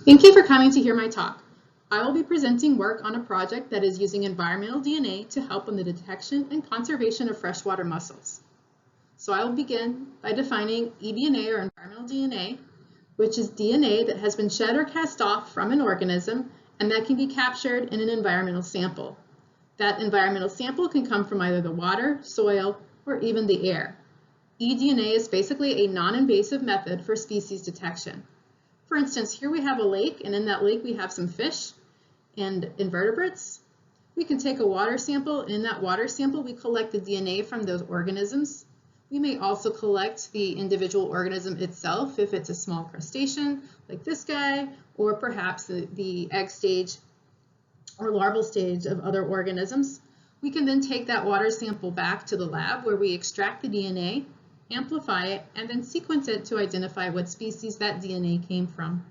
Thank you for coming to hear my talk. I will be presenting work on a project that is using environmental DNA to help in the detection and conservation of freshwater mussels. So I will begin by defining eDNA or environmental DNA, which is DNA that has been shed or cast off from an organism and that can be captured in an environmental sample. That environmental sample can come from either the water, soil, or even the air. eDNA is basically a non-invasive method for species detection. For instance, here we have a lake, and in that lake we have some fish and invertebrates. We can take a water sample, and in that water sample we collect the DNA from those organisms. We may also collect the individual organism itself if it's a small crustacean like this guy, or perhaps the egg stage or larval stage of other organisms. We can then take that water sample back to the lab where we extract the DNA, amplify it, and then sequence it to identify what species that DNA came from.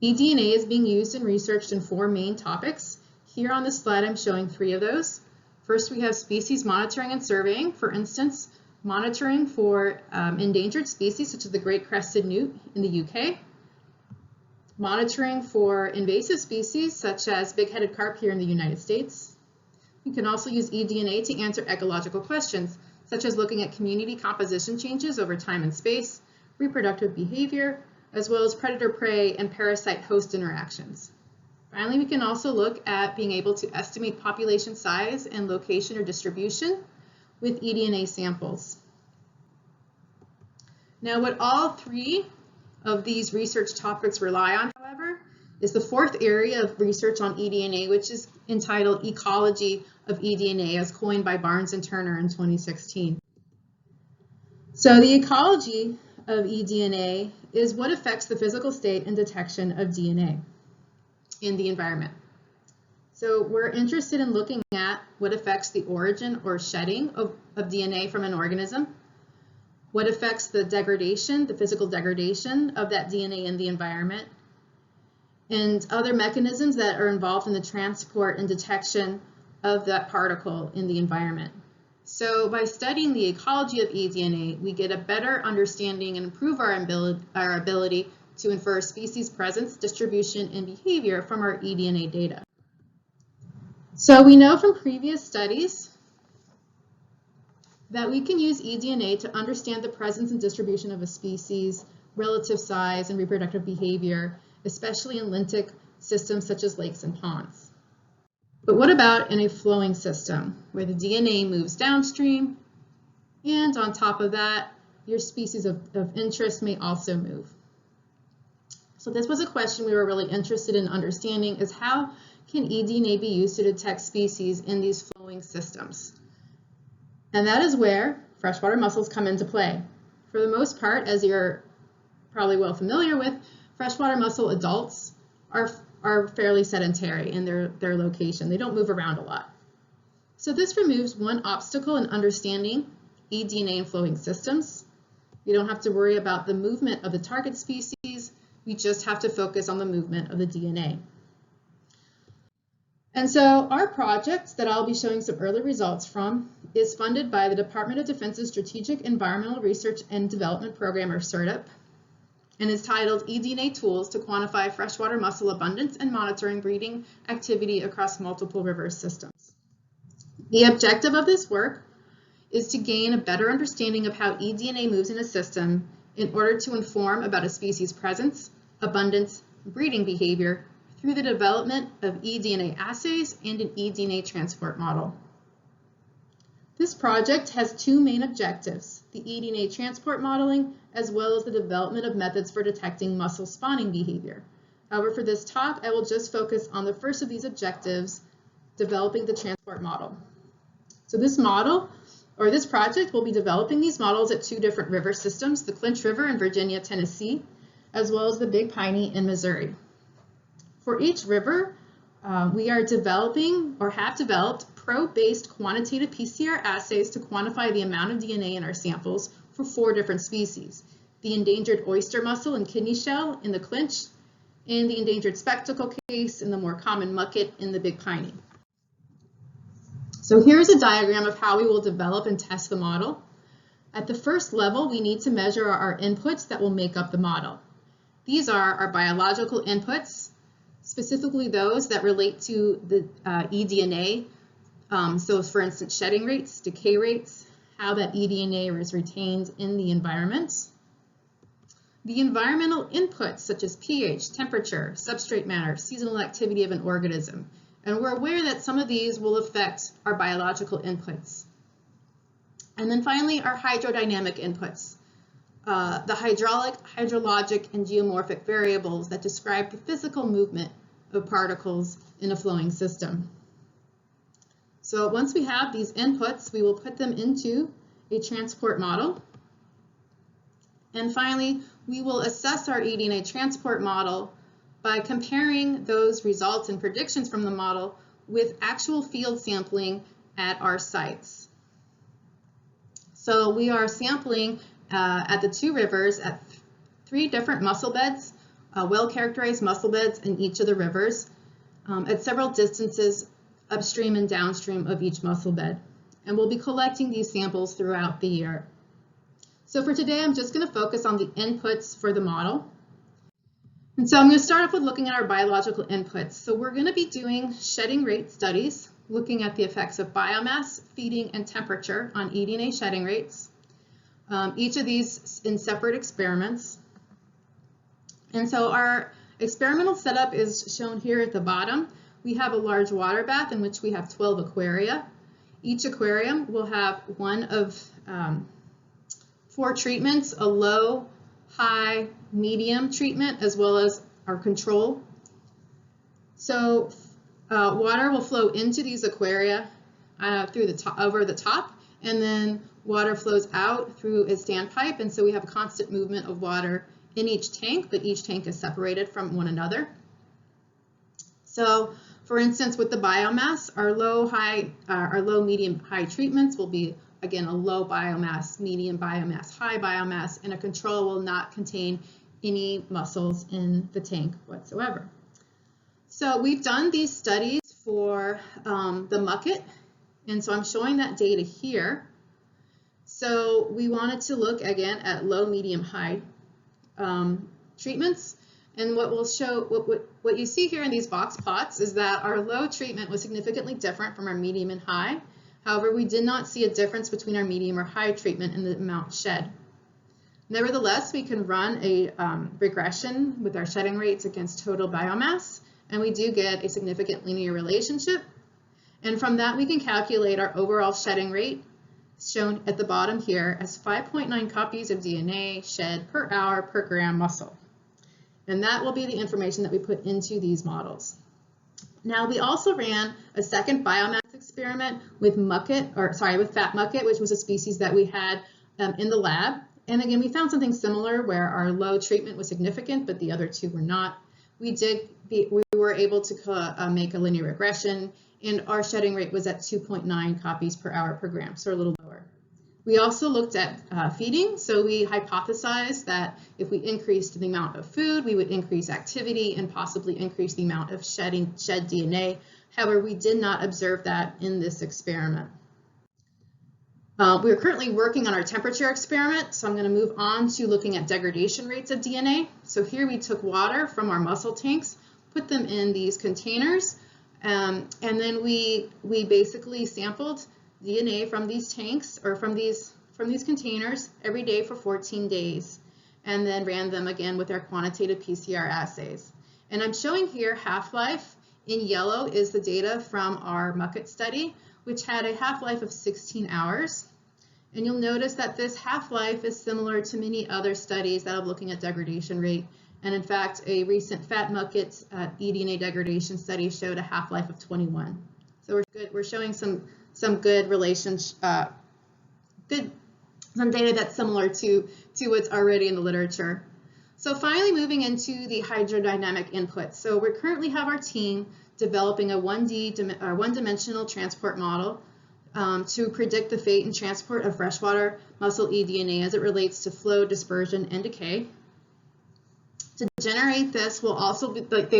eDNA is being used and researched in 4 main topics. Here on this slide, I'm showing 3 of those. First, we have species monitoring and surveying. For instance, monitoring for endangered species such as the great crested newt in the UK. Monitoring for invasive species such as big-headed carp here in the United States. You can also use eDNA to answer ecological questions, such as looking at community composition changes over time and space, reproductive behavior, as well as predator-prey and parasite-host interactions. Finally, we can also look at being able to estimate population size and location or distribution with eDNA samples. Now, what all 3 of these research topics rely on, however, is the 4th area of research on eDNA, which is entitled Ecology of eDNA, as coined by Barnes and Turner in 2016. So the ecology of eDNA is what affects the physical state and detection of DNA in the environment. So we're interested in looking at what affects the origin or shedding of DNA from an organism, what affects the degradation, the physical degradation of that DNA in the environment, and other mechanisms that are involved in the transport and detection of that particle in the environment. So by studying the ecology of eDNA, we get a better understanding and improve our ability to infer species presence, distribution, and behavior from our eDNA data. So we know from previous studies that we can use eDNA to understand the presence and distribution of a species, relative size, and reproductive behavior, especially in lentic systems such as lakes and ponds. But what about in a flowing system where the DNA moves downstream, and on top of that, your species of interest may also move? So this was a question we were really interested in understanding, is how can eDNA be used to detect species in these flowing systems? And that is where freshwater mussels come into play. For the most part, as you're probably well familiar with, freshwater mussel adults are fairly sedentary in their location. They don't move around a lot. So this removes one obstacle in understanding eDNA in flowing systems. We don't have to worry about the movement of the target species. We just have to focus on the movement of the DNA. And so our project that I'll be showing some early results from is funded by the Department of Defense's Strategic Environmental Research and Development Program, or SERDP, and is titled eDNA Tools to Quantify Freshwater Mussel Abundance and Monitoring Breeding Activity Across Multiple River Systems. The objective of this work is to gain a better understanding of how eDNA moves in a system in order to inform about a species' presence, abundance, and breeding behavior through the development of eDNA assays and an eDNA transport model. This project has 2 main objectives: the eDNA transport modeling, as well as the development of methods for detecting mussel spawning behavior. However, for this talk, I will just focus on the first of these objectives, developing the transport model. So this model, or this project, will be developing these models at 2 different river systems, the Clinch River in Virginia, Tennessee, as well as the Big Piney in Missouri. For each river, we are developing or have developed probe-based quantitative PCR assays to quantify the amount of DNA in our samples for 4 different species: the endangered oyster mussel and kidney shell in the Clinch, and the endangered spectacle case and the more common mucket in the Big Piney. So here's a diagram of how we will develop and test the model. At the first level, we need to measure our inputs that will make up the model. These are our biological inputs, specifically those that relate to the eDNA. So for instance, shedding rates, decay rates, how that eDNA is retained in the environment. The environmental inputs such as pH, temperature, substrate matter, seasonal activity of an organism. And we're aware that some of these will affect our biological inputs. And then finally, our hydrodynamic inputs. The hydraulic, hydrologic, and geomorphic variables that describe the physical movement of particles in a flowing system. So once we have these inputs, we will put them into a transport model. And finally, we will assess our eDNA transport model by comparing those results and predictions from the model with actual field sampling at our sites. So we are sampling at the 2 rivers at 3 different mussel beds, well-characterized mussel beds in each of the rivers at several distances upstream and downstream of each mussel bed. And we'll be collecting these samples throughout the year. So for today, I'm just going to focus on the inputs for the model. And so I'm going to start off with looking at our biological inputs. So we're going to be doing shedding rate studies, looking at the effects of biomass, feeding, and temperature on eDNA shedding rates. Each of these in separate experiments. And so our experimental setup is shown here at the bottom. We have a large water bath in which we have 12 aquaria. Each aquarium will have one of 4 treatments, a low, high, medium treatment, as well as our control. So water will flow into these aquaria through the top, over the top, and then water flows out through a standpipe, and so we have a constant movement of water in each tank, but each tank is separated from one another. So for instance, with the biomass, our low, medium, high treatments will be, again, a low biomass, medium biomass, high biomass, and a control will not contain any mussels in the tank whatsoever. So we've done these studies for the mucket, and so I'm showing that data here. So we wanted to look again at low, medium, high treatments. And what we'll show, what you see here in these box plots is that our low treatment was significantly different from our medium and high. However, we did not see a difference between our medium or high treatment in the amount shed. Nevertheless, we can run a regression with our shedding rates against total biomass, and we do get a significant linear relationship. And from that, we can calculate our overall shedding rate, shown at the bottom here as 5.9 copies of DNA shed per hour per gram mussel. And that will be the information that we put into these models. Now, we also ran a second biomass experiment with fat mucket, which was a species that we had in the lab. And again, we found something similar where our low treatment was significant, but the other 2 were not. We were able to make a linear regression, and our shedding rate was at 2.9 copies per hour per gram, so a little lower. We also looked at feeding, so we hypothesized that if we increased the amount of food, we would increase activity and possibly increase the amount of shed DNA. However, we did not observe that in this experiment. We are currently working on our temperature experiment, so I'm going to move on to looking at degradation rates of DNA. So here we took water from our mussel tanks, put them in these containers, and then we basically sampled DNA from these tanks or from these containers every day for 14 days, and then ran them again with our quantitative PCR assays. And I'm showing here half-life. In yellow is the data from our mucket study, which had a half-life of 16 hours. And you'll notice that this half-life is similar to many other studies that are looking at degradation rate. And in fact, a recent fat mucket eDNA degradation study showed a half-life of 21. So we're good. We're showing some good relations, some data that's similar to what's already in the literature. So finally, moving into the hydrodynamic inputs. So we currently have our team developing a one-dimensional transport model to predict the fate and transport of freshwater mussel eDNA as it relates to flow, dispersion, and decay. To generate this, they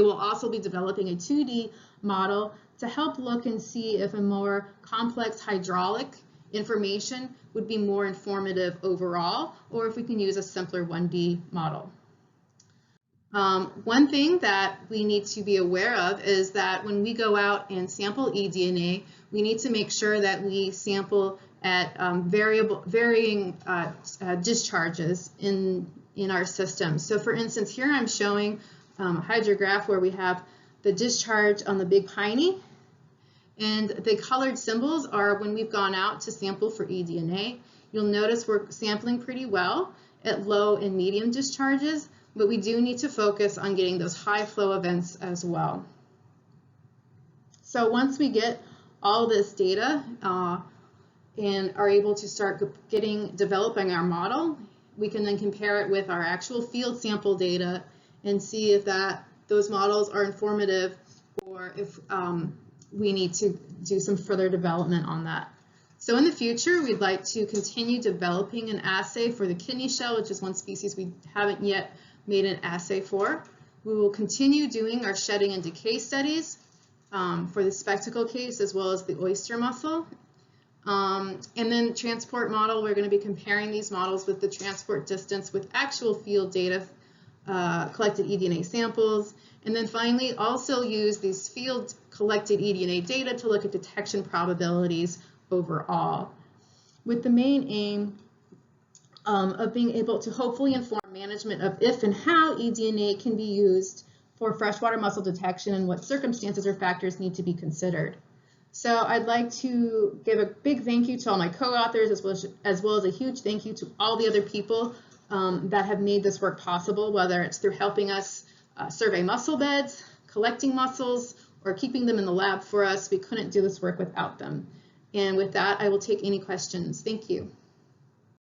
will also be developing a 2D model to help look and see if a more complex hydraulic information would be more informative overall, or if we can use a simpler 1D model. One thing that we need to be aware of is that when we go out and sample eDNA, we need to make sure that we sample at varying discharges in our system. So for instance, here I'm showing a hydrograph where we have the discharge on the Big Piney, and the colored symbols are when we've gone out to sample for eDNA. You'll notice we're sampling pretty well at low and medium discharges, but we do need to focus on getting those high flow events as well. So once we get all this data and are able to start developing our model, we can then compare it with our actual field sample data and see if those models are informative or if we need to do some further development on that. So in the future, we'd like to continue developing an assay for the kidney shell, which is one species we haven't yet made an assay for. We will continue doing our shedding and decay studies for the spectacle case as well as the oyster mussel. And then transport model, we're going to be comparing these models with the transport distance with actual field data, collected eDNA samples. And then finally, also use these field collected eDNA data to look at detection probabilities overall, with the main aim of being able to hopefully inform management of if and how eDNA can be used for freshwater mussel detection and what circumstances or factors need to be considered. So I'd like to give a big thank you to all my co-authors, as well as a huge thank you to all the other people that have made this work possible, whether it's through helping us survey mussel beds, collecting mussels, or keeping them in the lab for us. We couldn't do this work without them. And with that, I will take any questions. Thank you.